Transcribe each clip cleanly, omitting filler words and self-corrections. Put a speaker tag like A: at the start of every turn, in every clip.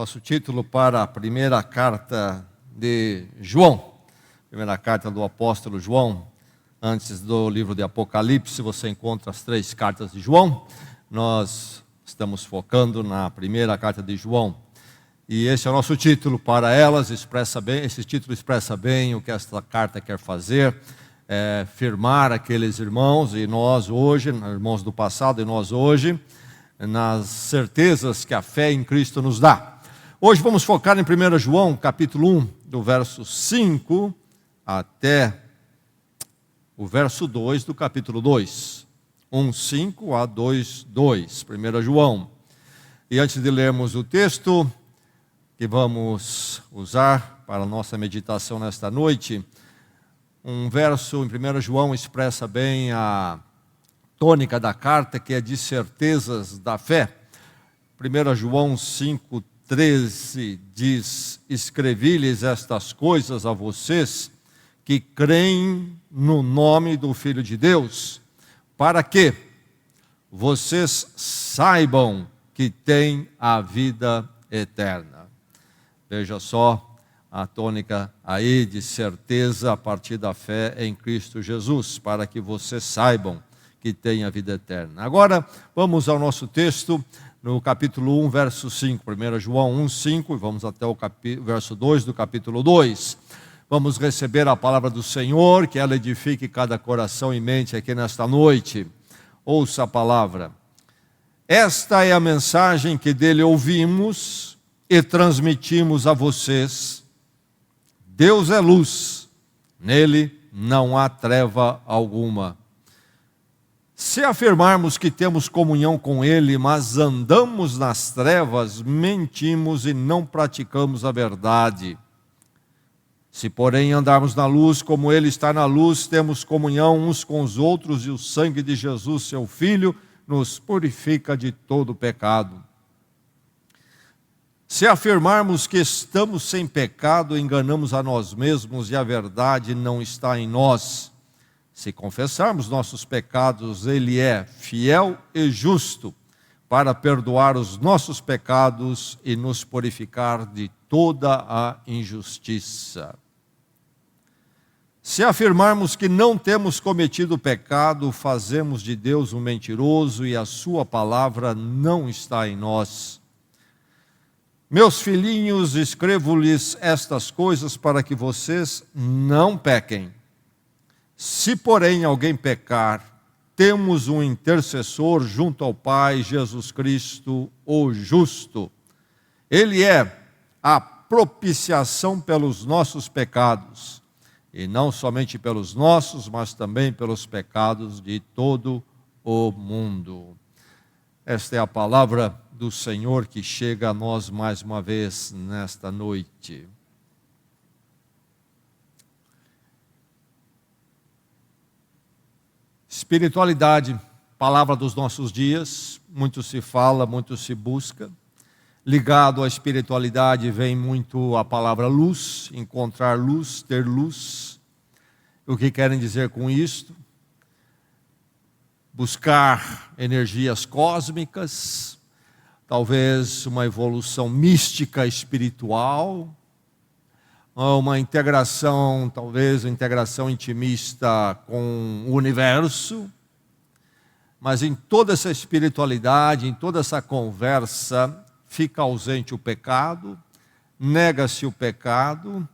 A: Nosso título para a primeira carta de João, primeira carta do apóstolo João. Antes do livro de Apocalipse, você encontra as 3 cartas de João. Nós estamos focando na primeira carta de João. E esse é o nosso título para elas, esse título expressa bem o que esta carta quer fazer, firmar aqueles irmãos e nós hoje, irmãos do passado e nós hoje, nas certezas que a fé em Cristo nos dá. Hoje vamos focar em 1 João, capítulo 1, do verso 5 até o verso 2 do capítulo 2. 1:5 a 2:2, 1 João. E antes de lermos o texto que vamos usar para a nossa meditação nesta noite, um verso em 1 João expressa bem a tônica da carta, que é de certezas da fé. 1 João 5:13 diz: escrevi-lhes estas coisas a vocês que creem no nome do Filho de Deus, para que vocês saibam que têm a vida eterna. Veja só a tônica aí de certeza a partir da fé em Cristo Jesus, para que vocês saibam que têm a vida eterna. Agora vamos ao nosso texto no capítulo 1, verso 5, 1 João 1:5, e vamos até o verso 2 do capítulo 2. Vamos receber a palavra do Senhor, que ela edifique cada coração e mente aqui nesta noite. Ouça a palavra. Esta é a mensagem que dele ouvimos e transmitimos a vocês. Deus é luz, nele não há treva alguma. Se afirmarmos que temos comunhão com Ele, mas andamos nas trevas, mentimos e não praticamos a verdade. Se, porém, andarmos na luz, como Ele está na luz, temos comunhão uns com os outros, e o sangue de Jesus, seu Filho, nos purifica de todo pecado. Se afirmarmos que estamos sem pecado, enganamos a nós mesmos e a verdade não está em nós. Se confessarmos nossos pecados, Ele é fiel e justo para perdoar os nossos pecados e nos purificar de toda a injustiça. Se afirmarmos que não temos cometido pecado, fazemos de Deus um mentiroso e a sua palavra não está em nós. Meus filhinhos, escrevo-lhes estas coisas para que vocês não pequem. Se, porém, alguém pecar, temos um intercessor junto ao Pai, Jesus Cristo, o justo. Ele é a propiciação pelos nossos pecados, e não somente pelos nossos, mas também pelos pecados de todo o mundo. Esta é a palavra do Senhor que chega a nós mais uma vez nesta noite. Espiritualidade, palavra dos nossos dias, muito se fala, muito se busca. Ligado à espiritualidade vem muito a palavra luz, encontrar luz, ter luz. O que querem dizer com isto? Buscar energias cósmicas, talvez uma evolução mística espiritual, uma integração, talvez uma integração intimista com o universo, mas em toda essa espiritualidade, em toda essa conversa, fica ausente o pecado, nega-se o pecado,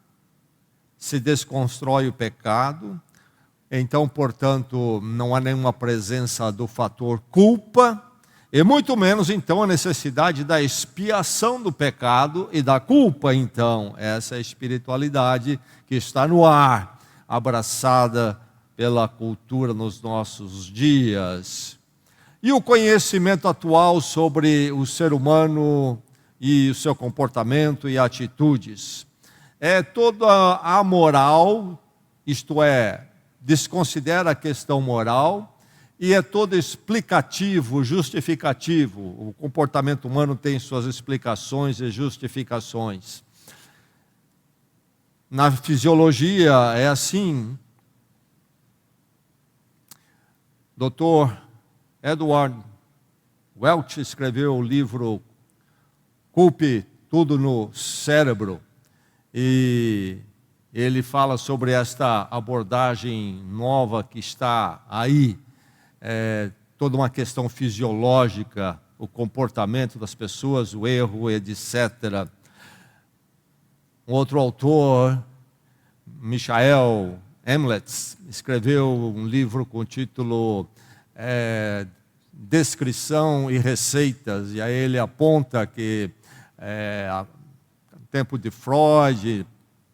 A: se desconstrói o pecado, então, portanto, não há nenhuma presença do fator culpa, e muito menos, então, a necessidade da expiação do pecado e da culpa. Então, essa é a espiritualidade que está no ar, abraçada pela cultura nos nossos dias. E o conhecimento atual sobre o ser humano e o seu comportamento e atitudes. É toda a moral, isto é, desconsidera a questão moral, e é todo explicativo, justificativo. O comportamento humano tem suas explicações e justificações. Na fisiologia é assim. Dr. Edward Welch escreveu o livro Culpe tudo no cérebro. E ele fala sobre esta abordagem nova que está aí, toda uma questão fisiológica, o comportamento das pessoas, o erro, etc. Um outro autor, Michael Hamlet, escreveu um livro com o título Descrição e Receitas, e aí ele aponta que no tempo de Freud,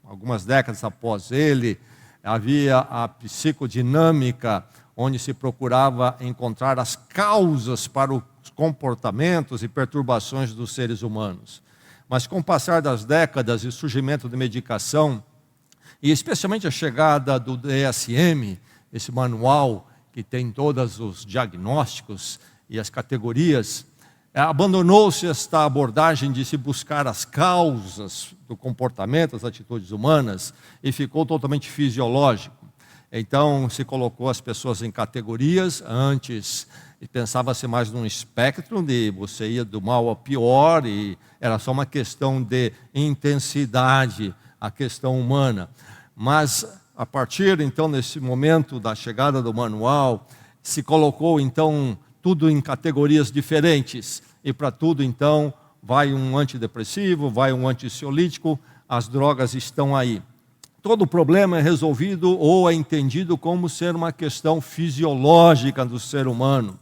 A: algumas décadas após ele, havia a psicodinâmica, onde se procurava encontrar as causas para os comportamentos e perturbações dos seres humanos. Mas com o passar das décadas e o surgimento de medicação, e especialmente a chegada do DSM, esse manual que tem todos os diagnósticos e as categorias, abandonou-se esta abordagem de se buscar as causas do comportamento, das atitudes humanas, e ficou totalmente fisiológico. Então se colocou as pessoas em categorias. Antes pensava-se mais num espectro de você ia do mal ao pior, e era só uma questão de intensidade, a questão humana. Mas a partir então desse momento da chegada do manual, se colocou então tudo em categorias diferentes, e para tudo então vai um antidepressivo, vai um ansiolítico, as drogas estão aí. Todo o problema é resolvido ou é entendido como ser uma questão fisiológica do ser humano.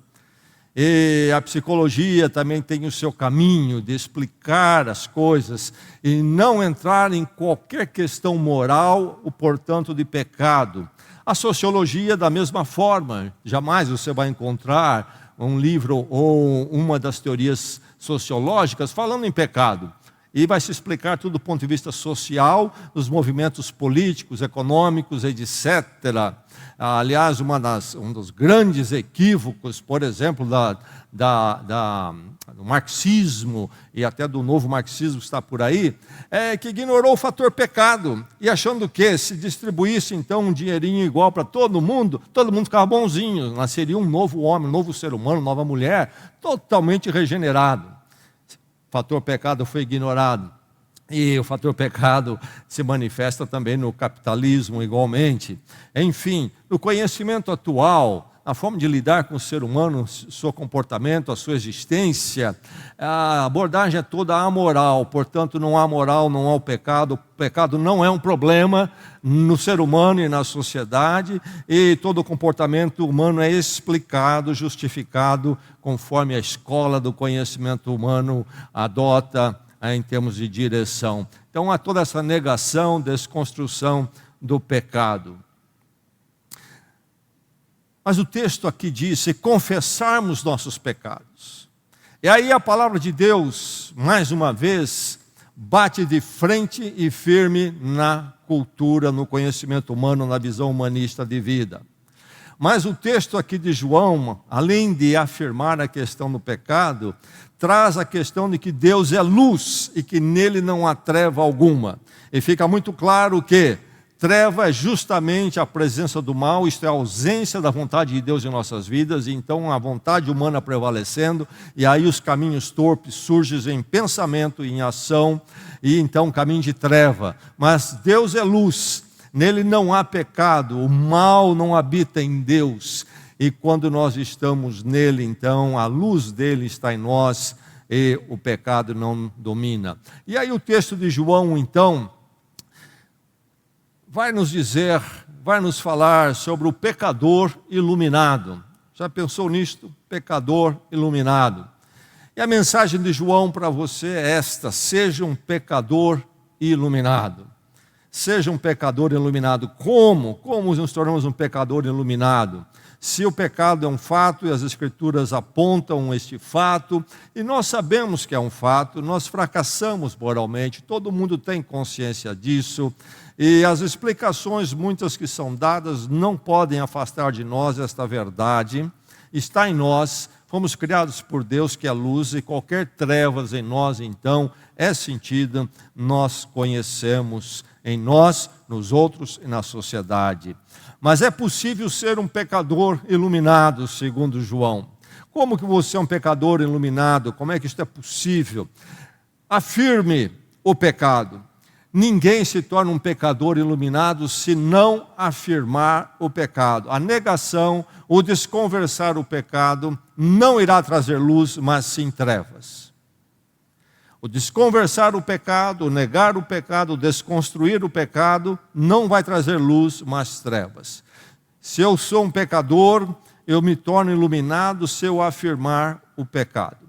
A: E a psicologia também tem o seu caminho de explicar as coisas e não entrar em qualquer questão moral, ou portanto de pecado. A sociologia da mesma forma, jamais você vai encontrar um livro ou uma das teorias sociológicas falando em pecado. E vai se explicar tudo do ponto de vista social, dos movimentos políticos, econômicos, etc. Aliás, um dos grandes equívocos, por exemplo, do marxismo e até do novo marxismo que está por aí, é que ignorou o fator pecado, e achando que se distribuísse então um dinheirinho igual para todo mundo ficava bonzinho, nasceria um novo homem, um novo ser humano, nova mulher, totalmente regenerado. O fator pecado foi ignorado. E o fator pecado se manifesta também no capitalismo igualmente. Enfim, no conhecimento atual, na forma de lidar com o ser humano, seu comportamento, a sua existência, a abordagem é toda amoral. Portanto, não há moral, não há o pecado. O pecado não é um problema no ser humano e na sociedade, e todo o comportamento humano é explicado, justificado, conforme a escola do conhecimento humano adota em termos de direção. Então há toda essa negação, desconstrução do pecado. Mas o texto aqui diz: se confessarmos nossos pecados. E aí a palavra de Deus, mais uma vez, bate de frente e firme na cultura, no conhecimento humano, na visão humanista de vida. Mas o texto aqui de João, além de afirmar a questão do pecado, traz a questão de que Deus é luz e que nele não há treva alguma. E fica muito claro que treva é justamente a presença do mal, isto é, a ausência da vontade de Deus em nossas vidas, e então a vontade humana prevalecendo, e aí os caminhos torpes surgem em pensamento, em ação, e então caminho de treva. Mas Deus é luz, nele não há pecado, o mal não habita em Deus, e quando nós estamos nele, então a luz dele está em nós, e o pecado não domina. E aí o texto de João, então, vai nos dizer, vai nos falar sobre o pecador iluminado. Já pensou nisto? Pecador iluminado. E a mensagem de João para você é esta: seja um pecador iluminado. Seja um pecador iluminado. Como? Como nos tornamos um pecador iluminado? Se o pecado é um fato e as Escrituras apontam este fato, e nós sabemos que é um fato, nós fracassamos moralmente, todo mundo tem consciência disso, e as explicações, muitas que são dadas, não podem afastar de nós esta verdade. Está em nós, fomos criados por Deus que é luz, e qualquer trevas em nós, então, é sentida, nós conhecemos em nós, nos outros e na sociedade. Mas é possível ser um pecador iluminado, segundo João. Como que você é um pecador iluminado? Como é que isto é possível? afirme o pecado. Ninguém se torna um pecador iluminado se não afirmar o pecado. A negação, o desconversar o pecado, não irá trazer luz, mas sim trevas. O desconversar o pecado, o negar o pecado, o desconstruir o pecado, não vai trazer luz, mas trevas. Se eu sou um pecador, eu me torno iluminado se eu afirmar o pecado.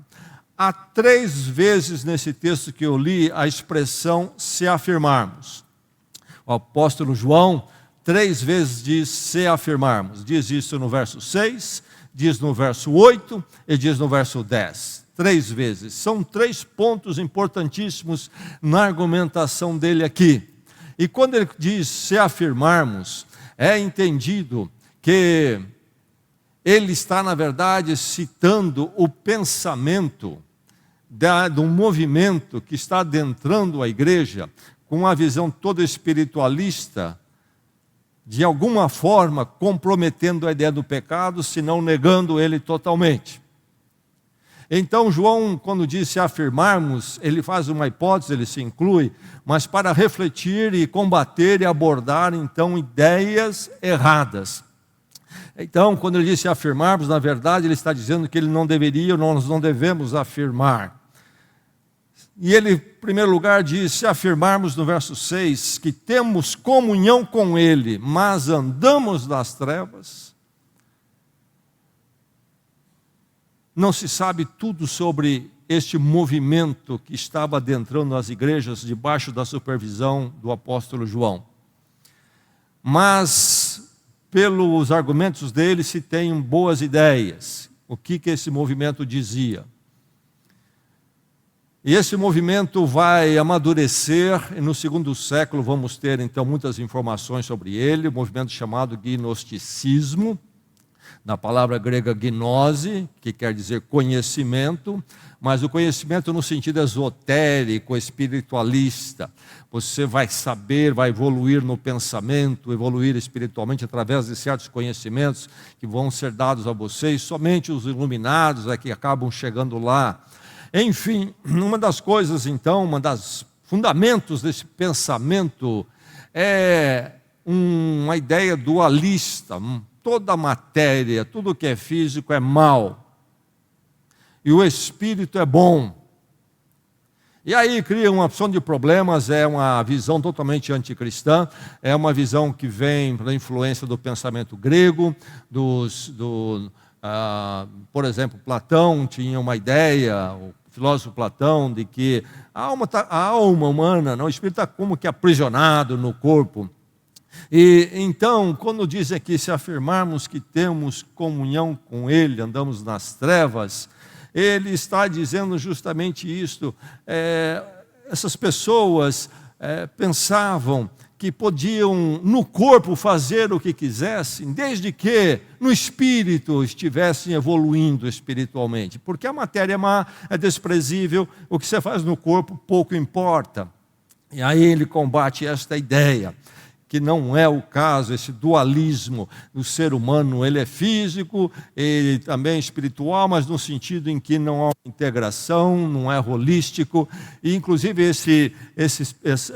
A: Há 3 vezes nesse texto que eu li a expressão se afirmarmos. O apóstolo João 3 vezes diz se afirmarmos. Diz isso no verso 6, diz no verso 8 e diz no verso 10. 3 vezes. São 3 pontos importantíssimos na argumentação dele aqui. E quando ele diz se afirmarmos, é entendido que ele está, na verdade, citando o pensamento de um movimento que está adentrando a igreja com uma visão toda espiritualista, de alguma forma comprometendo a ideia do pecado, se não negando ele totalmente. Então João, quando diz se afirmarmos, ele faz uma hipótese, ele se inclui, mas para refletir e combater e abordar então ideias erradas. Então, quando ele diz se afirmarmos, na verdade ele está dizendo que ele não deveria, nós não devemos afirmar. E ele, em primeiro lugar, diz, se afirmarmos no verso 6, que temos comunhão com ele, mas andamos nas trevas, não se sabe tudo sobre este movimento que estava adentrando as igrejas debaixo da supervisão do apóstolo João. Mas, pelos argumentos dele, se tem boas ideias. O que esse movimento dizia? E esse movimento vai amadurecer, e no 2º século vamos ter então muitas informações sobre ele, o movimento chamado gnosticismo, na palavra grega gnose, que quer dizer conhecimento, mas o conhecimento no sentido esotérico, espiritualista. Você vai saber, vai evoluir no pensamento, evoluir espiritualmente através de certos conhecimentos que vão ser dados a vocês, somente os iluminados é que acabam chegando lá. Enfim, uma das coisas então, uma das fundamentos desse pensamento é uma ideia dualista. Toda a matéria, tudo que é físico é mal. E o espírito é bom. E aí cria uma opção de problemas, é uma visão totalmente anticristã, é uma visão que vem da influência do pensamento grego, por exemplo, Platão tinha uma ideia, o filósofo Platão, de que a alma humana, o espírito está como que aprisionado no corpo. E então, quando diz aqui, se afirmarmos que temos comunhão com ele, andamos nas trevas, ele está dizendo justamente isto. Essas pessoas pensavam que podiam no corpo fazer o que quisessem, desde que no espírito estivessem evoluindo espiritualmente. Porque a matéria má é desprezível, o que você faz no corpo pouco importa. E aí ele combate esta ideia, que não é o caso, esse dualismo do ser humano, ele é físico, ele também é espiritual, mas no sentido em que não há integração, não é holístico, e inclusive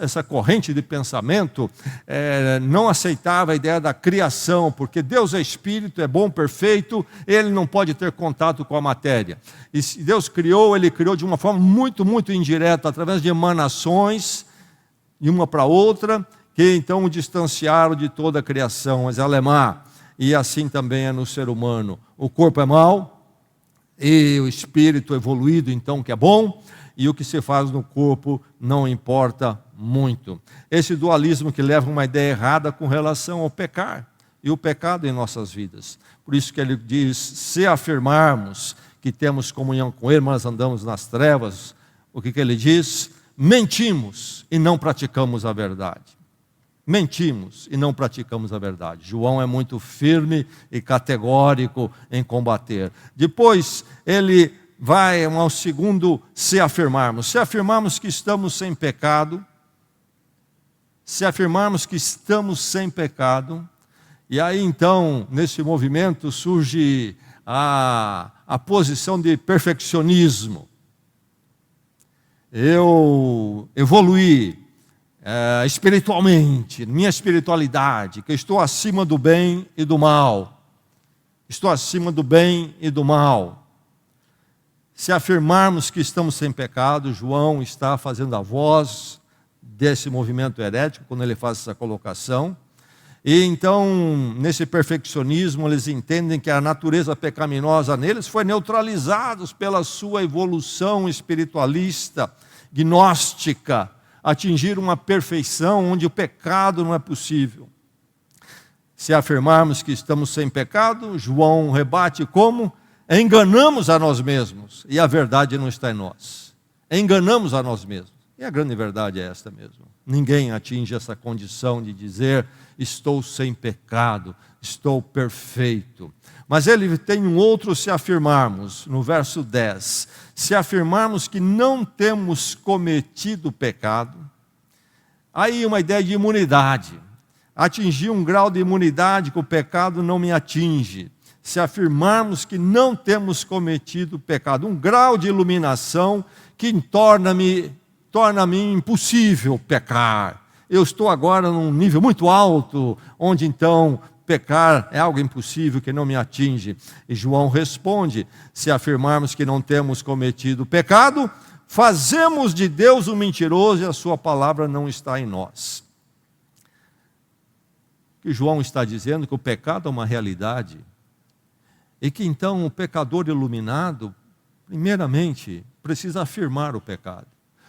A: essa corrente de pensamento não aceitava a ideia da criação, porque Deus é espírito, é bom, perfeito, ele não pode ter contato com a matéria. E se Deus criou, ele criou de uma forma muito, muito indireta, através de emanações, de uma para outra, que então o distanciaram de toda a criação, mas ela é má, e assim também é no ser humano. O corpo é mau, e o espírito evoluído então que é bom, e o que se faz no corpo não importa muito. Esse dualismo que leva uma ideia errada com relação ao pecar, e o pecado em nossas vidas. Por isso que ele diz, se afirmarmos que temos comunhão com ele, mas andamos nas trevas, o que ele diz? Mentimos e não praticamos a verdade. Mentimos e não praticamos a verdade. João é muito firme e categórico em combater. Depois ele vai ao segundo, se afirmarmos. Se afirmarmos que estamos sem pecado, se afirmarmos que estamos sem pecado, e aí então, nesse movimento, surge a posição de perfeccionismo. eu evoluí espiritualmente, minha espiritualidade, que eu estou acima do bem e do mal. Estou acima do bem e do mal. Se afirmarmos que estamos sem pecado, João está fazendo a voz desse movimento herético, quando ele faz essa colocação. E então, nesse perfeccionismo, eles entendem que a natureza pecaminosa neles foi neutralizada pela sua evolução espiritualista, gnóstica, atingir uma perfeição onde o pecado não é possível. Se afirmarmos que estamos sem pecado, João rebate como? Enganamos a nós mesmos, e a verdade não está em nós. Enganamos a nós mesmos. E a grande verdade é esta mesmo. Ninguém atinge essa condição de dizer, estou sem pecado, estou perfeito. Mas ele tem um outro se afirmarmos, no verso 10. Se afirmarmos que não temos cometido pecado, aí uma ideia de imunidade. Atingir um grau de imunidade que o pecado não me atinge. Se afirmarmos que não temos cometido pecado, um grau de iluminação que torna-me impossível pecar. Eu estou agora num nível muito alto, onde então pecar é algo impossível que não me atinge. E João responde, se afirmarmos que não temos cometido pecado, fazemos de Deus um mentiroso e a sua palavra não está em nós. Que João está dizendo que o pecado é uma realidade, e que então o pecador iluminado, primeiramente, precisa afirmar o pecado.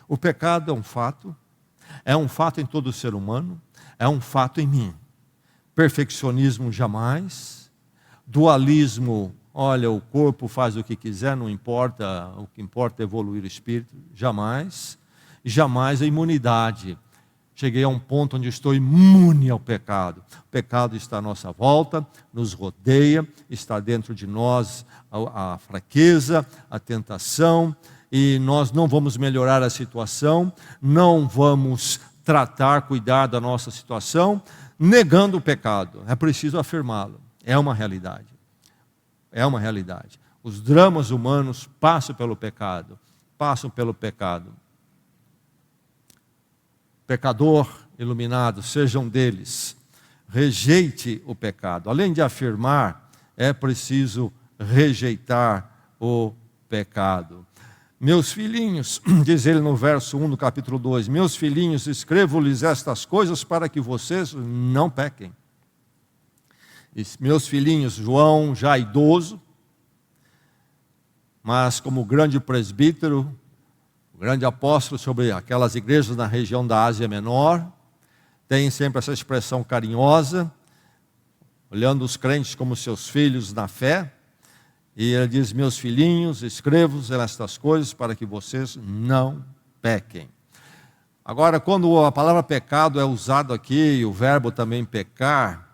A: O pecado é um fato em todo ser humano, é um fato em mim. Perfeccionismo jamais, dualismo, olha, o corpo faz o que quiser, não importa, o que importa é evoluir o espírito, jamais. E jamais a imunidade. Cheguei a um ponto onde estou imune ao pecado. O pecado está à nossa volta, nos rodeia, está dentro de nós a fraqueza, a tentação, e nós não vamos melhorar a situação, não vamos cuidar da nossa situação, negando o pecado. É preciso afirmá-lo. É uma realidade. É uma realidade. Os dramas humanos passam pelo pecado. Pecador iluminado, sejam deles. Rejeite o pecado. Além de afirmar, é preciso rejeitar o pecado. Meus filhinhos, diz ele no verso 1 do capítulo 2, meus filhinhos, escrevo-lhes estas coisas para que vocês não pequem. E meus filhinhos, João já idoso, mas como grande presbítero, grande apóstolo sobre aquelas igrejas na região da Ásia Menor, tem sempre essa expressão carinhosa, olhando os crentes como seus filhos na fé, e ele diz, meus filhinhos, escrevo-vos estas coisas para que vocês não pequem. Agora, quando a palavra pecado é usada aqui, e o verbo também pecar,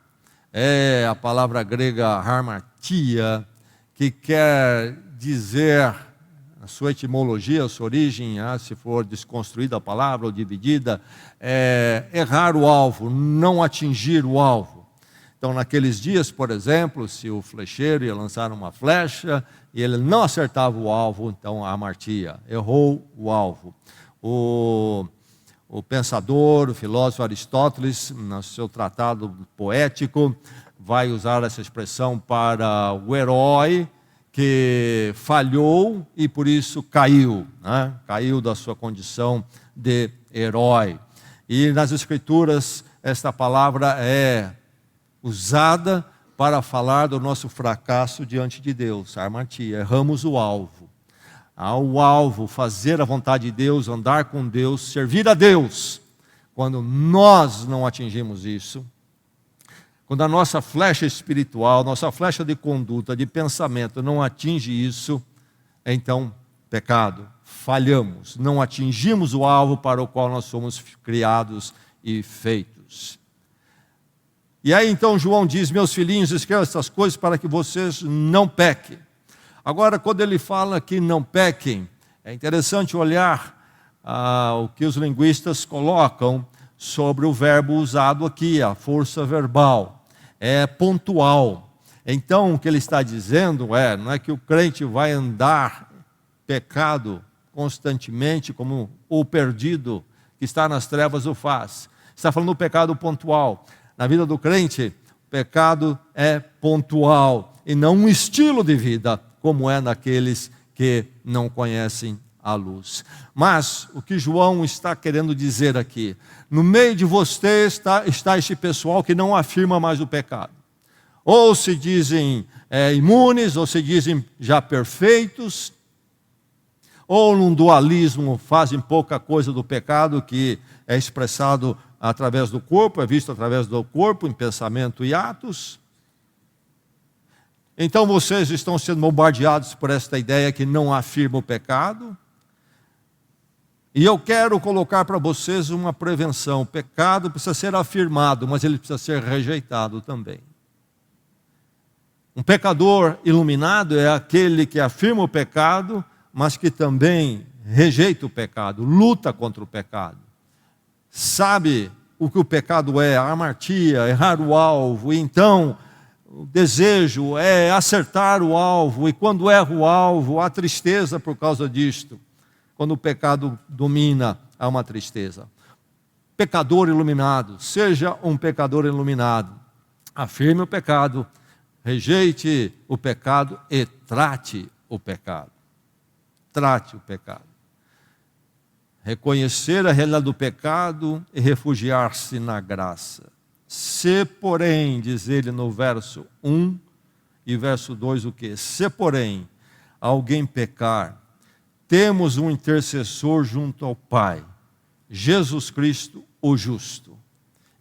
A: é a palavra grega harmatia, que quer dizer, a sua etimologia, a sua origem, se for desconstruída a palavra ou dividida, é errar o alvo, não atingir o alvo. Então, naqueles dias, por exemplo, se o flecheiro ia lançar uma flecha e ele não acertava o alvo, então a hamartia, errou o alvo. O pensador, o filósofo Aristóteles, no seu tratado poético, vai usar essa expressão para o herói que falhou e por isso caiu, né? Caiu da sua condição de herói. E nas Escrituras, esta palavra é usada para falar do nosso fracasso diante de Deus, a harmatia, erramos o alvo. Ao alvo, fazer a vontade de Deus, andar com Deus, servir a Deus. Quando nós não atingimos isso, quando a nossa flecha espiritual, nossa flecha de conduta, de pensamento não atinge isso, então pecado, falhamos, não atingimos o alvo para o qual nós somos criados e feitos. E aí então João diz, meus filhinhos, escrevam essas coisas para que vocês não pequem. Agora, quando ele fala que não pequem, é interessante olhar o que os linguistas colocam sobre o verbo usado aqui, a força verbal. É pontual. Então, o que ele está dizendo não é que o crente vai andar pecado constantemente, como o perdido que está nas trevas o faz. Está falando do pecado pontual. Na vida do crente, o pecado é pontual e não um estilo de vida, como é naqueles que não conhecem a luz. Mas o que João está querendo dizer aqui, no meio de vocês está este pessoal que não afirma mais o pecado. Ou se dizem imunes, ou se dizem já perfeitos, ou num dualismo fazem pouca coisa do pecado que é expressado através do corpo, é visto através do corpo, em pensamento e atos. Então vocês estão sendo bombardeados por esta ideia que não afirma o pecado. E eu quero colocar para vocês uma prevenção. O pecado precisa ser afirmado, mas ele precisa ser rejeitado também. Um pecador iluminado é aquele que afirma o pecado, mas que também rejeita o pecado, luta contra o pecado. Sabe o que o pecado é, a amartia, errar o alvo, e então o desejo é acertar o alvo, e quando erra o alvo, há tristeza por causa disto. Quando o pecado domina, há uma tristeza. Pecador iluminado, seja um pecador iluminado. Afirme o pecado, rejeite o pecado e trate o pecado. Trate o pecado. Reconhecer a realidade do pecado e refugiar-se na graça. Se, porém, diz ele no verso 1 e verso 2 o quê? Se, porém, alguém pecar, temos um intercessor junto ao Pai, Jesus Cristo, o justo.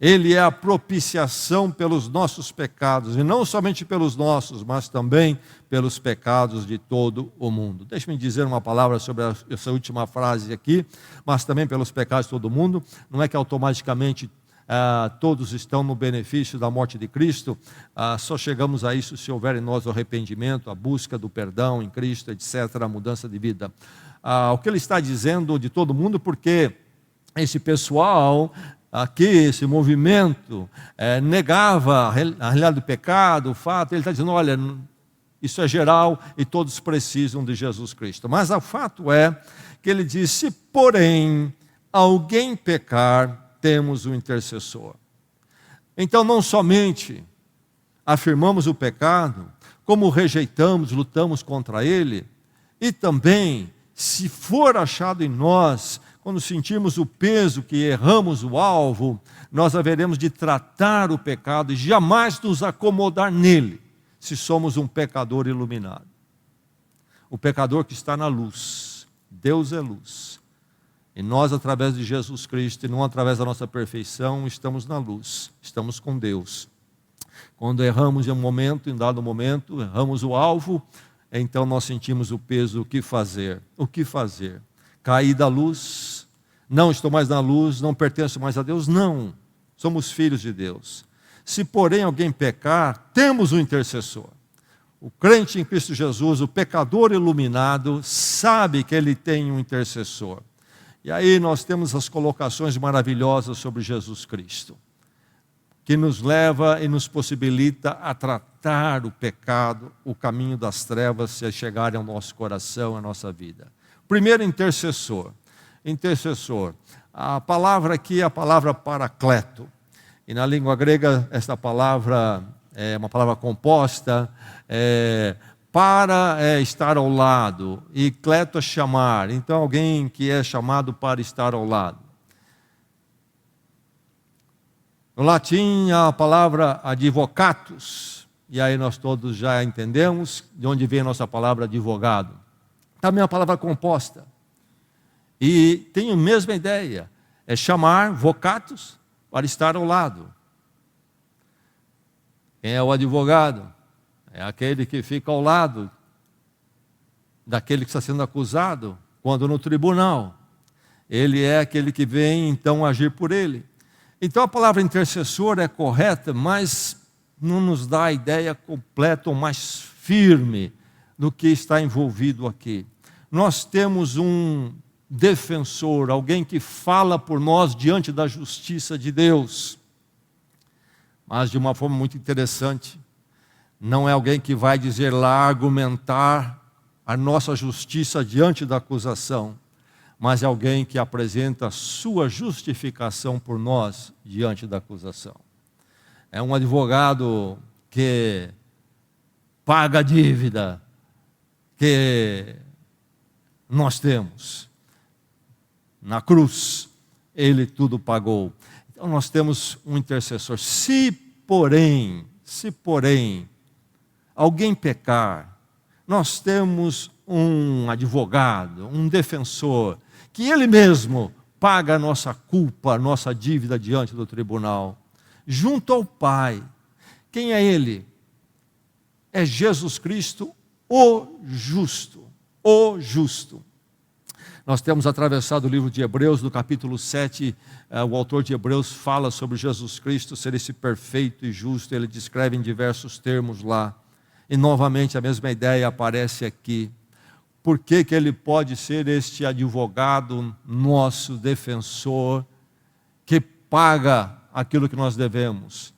A: Ele é a propiciação pelos nossos pecados, e não somente pelos nossos, mas também pelos pecados de todo o mundo. Deixe-me dizer uma palavra sobre essa última frase aqui, mas também pelos pecados de todo o mundo. Não é que automaticamente todos estão no benefício da morte de Cristo, só chegamos a isso se houver em nós o arrependimento, a busca do perdão em Cristo, etc., a mudança de vida. O que ele está dizendo de todo mundo, porque esse pessoal aqui, esse movimento, negava a realidade do pecado, o fato, ele está dizendo, olha, isso é geral e todos precisam de Jesus Cristo. Mas o fato é que ele diz, se porém alguém pecar, temos um intercessor. Então não somente afirmamos o pecado, como rejeitamos, lutamos contra ele, e também, se for achado em nós, quando sentirmos o peso que erramos o alvo, nós haveremos de tratar o pecado e jamais nos acomodar nele, se somos um pecador iluminado. O pecador que está na luz, Deus é luz. E nós, através de Jesus Cristo, e não através da nossa perfeição, estamos na luz, estamos com Deus. Quando erramos em um dado momento, erramos o alvo, então nós sentimos o peso, o que fazer? O que fazer? Caí da luz, não estou mais na luz, não pertenço mais a Deus? Não, somos filhos de Deus. Se porém alguém pecar, temos um intercessor. O crente em Cristo Jesus, o pecador iluminado, sabe que ele tem um intercessor. E aí nós temos as colocações maravilhosas sobre Jesus Cristo, que nos leva e nos possibilita a tratar o pecado, o caminho das trevas, se chegarem ao nosso coração, à nossa vida. Primeiro, intercessor. Intercessor. A palavra aqui é a palavra paracleto. E na língua grega, esta palavra é uma palavra composta, para estar ao lado, e cleto é chamar. Então, alguém que é chamado para estar ao lado. No latim, a palavra advocatus, e aí nós todos já entendemos de onde vem a nossa palavra advogado. Também é uma palavra composta. E tem a mesma ideia, é chamar vocatus para estar ao lado. Quem é o advogado? É aquele que fica ao lado daquele que está sendo acusado, quando no tribunal. Ele é aquele que vem, então, agir por ele. Então, a palavra intercessor é correta, mas não nos dá a ideia completa ou mais firme do que está envolvido aqui. Nós temos um defensor, alguém que fala por nós diante da justiça de Deus. Mas de uma forma muito interessante. Não é alguém que vai dizer lá, argumentar a nossa justiça diante da acusação, mas é alguém que apresenta a sua justificação por nós diante da acusação. É um advogado que paga a dívida que nós temos. Na cruz, ele tudo pagou. Então nós temos um intercessor. Se porém, alguém pecar, nós temos um advogado, um defensor, que ele mesmo paga a nossa culpa, a nossa dívida diante do tribunal, junto ao Pai. Quem é ele? É Jesus Cristo, o justo. O justo. Nós temos atravessado o livro de Hebreus, do capítulo 7, o autor de Hebreus fala sobre Jesus Cristo ser esse perfeito e justo, ele descreve em diversos termos lá. E novamente a mesma ideia aparece aqui. Por que ele pode ser este advogado, nosso defensor, que paga aquilo que nós devemos?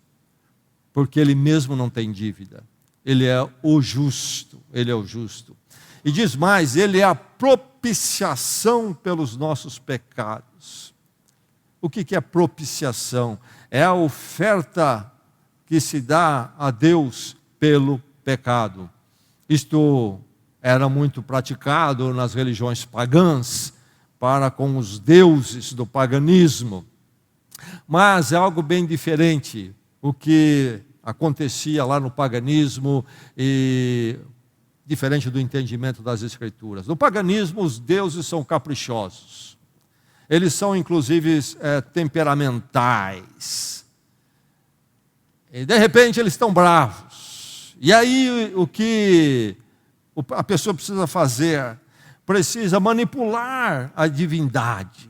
A: Porque ele mesmo não tem dívida. Ele é o justo, ele é o justo. E diz mais, ele é a propiciação pelos nossos pecados. O que é propiciação? É a oferta que se dá a Deus pelo pecado. Isto era muito praticado nas religiões pagãs, para com os deuses do paganismo. Mas é algo bem diferente o que acontecia lá no paganismo e diferente do entendimento das Escrituras. No paganismo, os deuses são caprichosos. Eles são, inclusive, temperamentais. E, de repente, eles estão bravos. E aí, o que a pessoa precisa fazer? Precisa manipular a divindade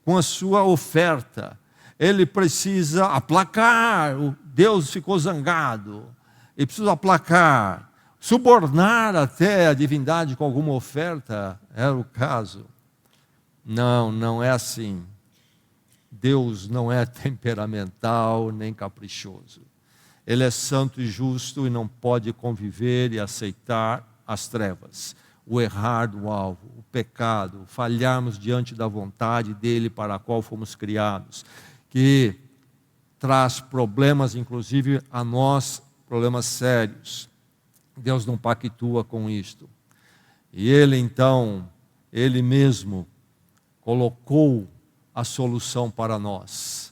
A: com a sua oferta. Ele precisa aplacar. O Deus ficou zangado. Ele precisa aplacar. Subornar até a divindade com alguma oferta, era o caso. Não, não é assim. Deus não é temperamental nem caprichoso. Ele é santo e justo e não pode conviver e aceitar as trevas, o errar do alvo, o pecado, falharmos diante da vontade dele para a qual fomos criados, que traz problemas, inclusive a nós, problemas sérios. Deus não pactua com isto. E ele então, ele mesmo colocou a solução para nós.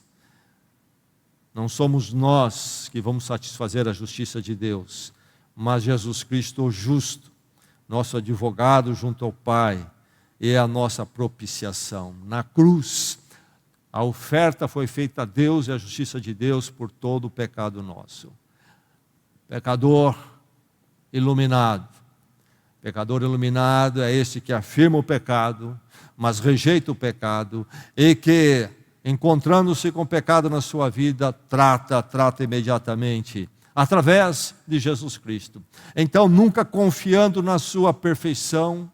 A: Não somos nós que vamos satisfazer a justiça de Deus, mas Jesus Cristo, o justo, nosso advogado junto ao Pai, é a nossa propiciação. Na cruz, a oferta foi feita a Deus e a justiça de Deus por todo o pecado nosso. Pecador iluminado. Pecador iluminado é esse que afirma o pecado, mas rejeita o pecado e que, encontrando-se com o pecado na sua vida, trata imediatamente, através de Jesus Cristo. Então, nunca confiando na sua perfeição,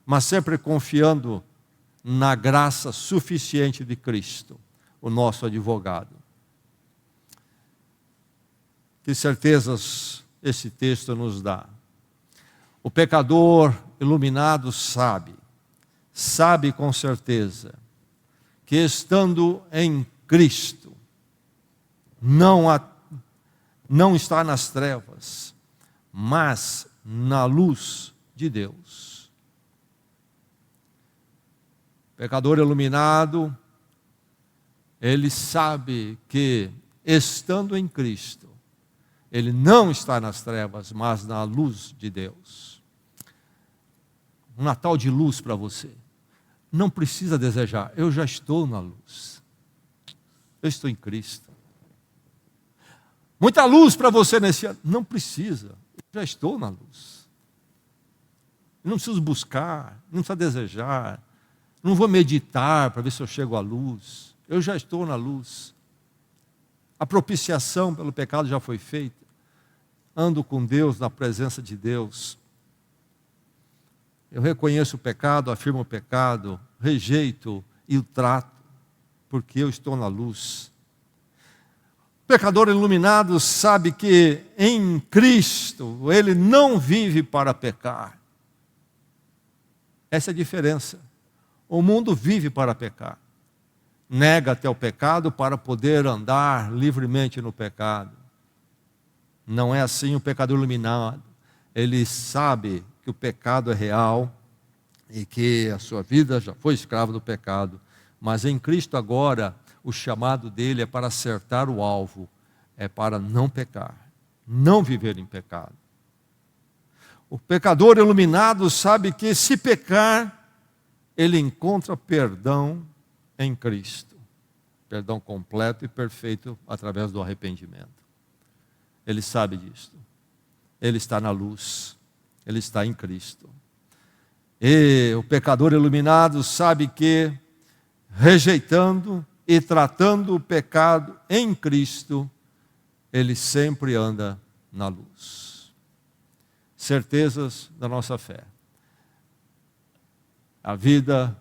A: mas sempre confiando na graça suficiente de Cristo, o nosso advogado. Que certezas esse texto nos dá. O pecador iluminado sabe com certeza, que estando em Cristo, não está nas trevas, mas na luz de Deus. O pecador iluminado, ele sabe que, estando em Cristo, ele não está nas trevas, mas na luz de Deus. Um Natal de luz para você. Não precisa desejar, eu já estou na luz. Eu estou em Cristo. Muita luz para você nesse ano. Não precisa, eu já estou na luz. Eu não preciso buscar, não precisa desejar. Não vou meditar para ver se eu chego à luz. Eu já estou na luz. A propiciação pelo pecado já foi feita. Ando com Deus, na presença de Deus. Eu reconheço o pecado, afirmo o pecado, rejeito e o trato, porque eu estou na luz. O pecador iluminado sabe que em Cristo ele não vive para pecar. Essa é a diferença. O mundo vive para pecar. Nega até o pecado para poder andar livremente no pecado. Não é assim o pecador iluminado. Ele sabe que o pecado é real e que a sua vida já foi escrava do pecado. Mas em Cristo agora, o chamado dele é para acertar o alvo, é para não pecar, não viver em pecado. O pecador iluminado sabe que se pecar, ele encontra perdão em Cristo. Perdão completo e perfeito através do arrependimento. Ele sabe disso. Ele está na luz. Ele está em Cristo. E o pecador iluminado sabe que, rejeitando e tratando o pecado em Cristo, ele sempre anda na luz. Certezas da nossa fé. A vida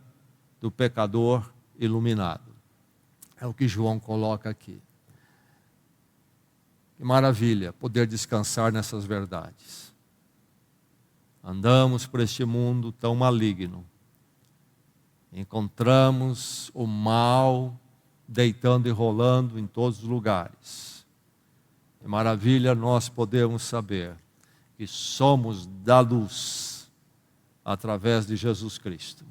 A: do pecador iluminado. É o que João coloca aqui. Que maravilha poder descansar nessas verdades. Andamos por este mundo tão maligno. Encontramos o mal deitando e rolando em todos os lugares. Que maravilha nós podemos saber que somos da luz através de Jesus Cristo.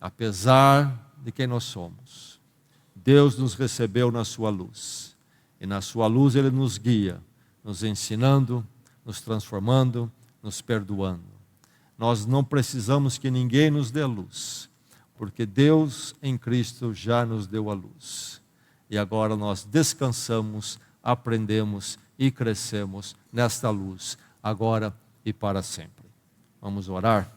A: Apesar de quem nós somos, Deus nos recebeu na sua luz. E na sua luz Ele nos guia, nos ensinando, nos transformando, nos perdoando. Nós não precisamos que ninguém nos dê luz, porque Deus em Cristo já nos deu a luz. E agora nós descansamos, aprendemos e crescemos nesta luz, agora e para sempre. Vamos orar?